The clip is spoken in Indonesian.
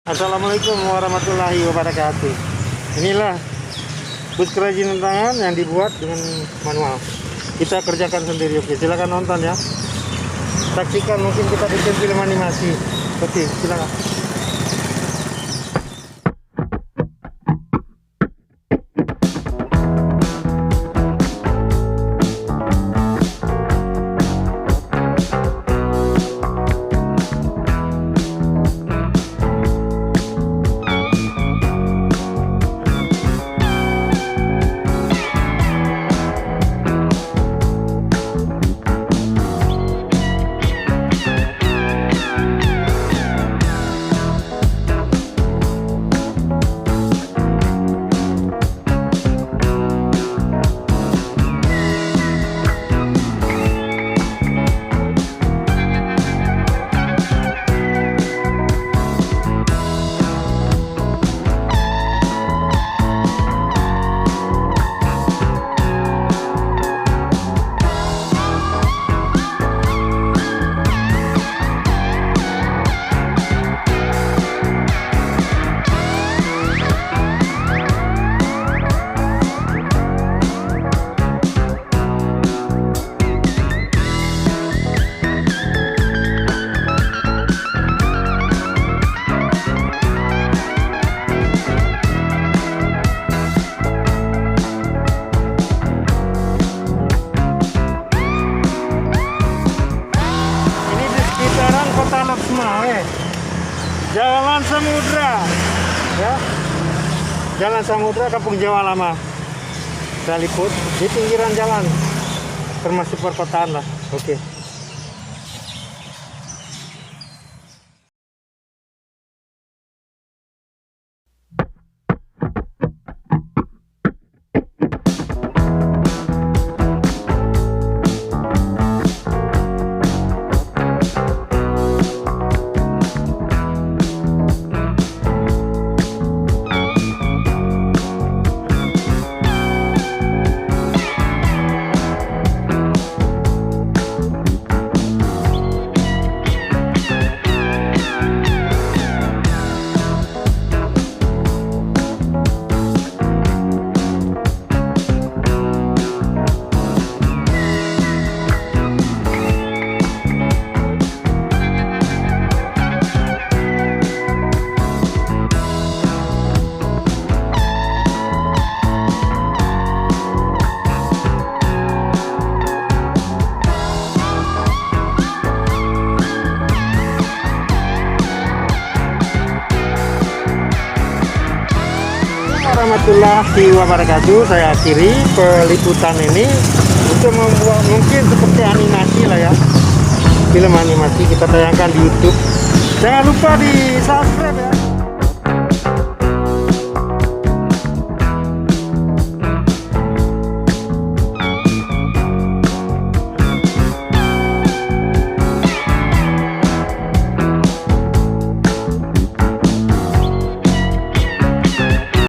Assalamualaikum warahmatullahi wabarakatuh. Inilah bus kerajinan tangan yang dibuat dengan manual. Kita kerjakan sendiri. Oke, silakan nonton ya. Saksikan, mungkin kita bikin film animasi. Oke, silakan. Jalan Samudra, ya, Jalan Samudra, Kampung Jawa Lama. Saya liput di pinggiran jalan, termasuk perkotaan lah. Oke. Warahmatullahi wabarakatuh. Saya akhiri peliputan ini untuk membuat mungkin seperti animasi lah ya, film animasi kita tayangkan di YouTube. Jangan lupa di subscribe ya.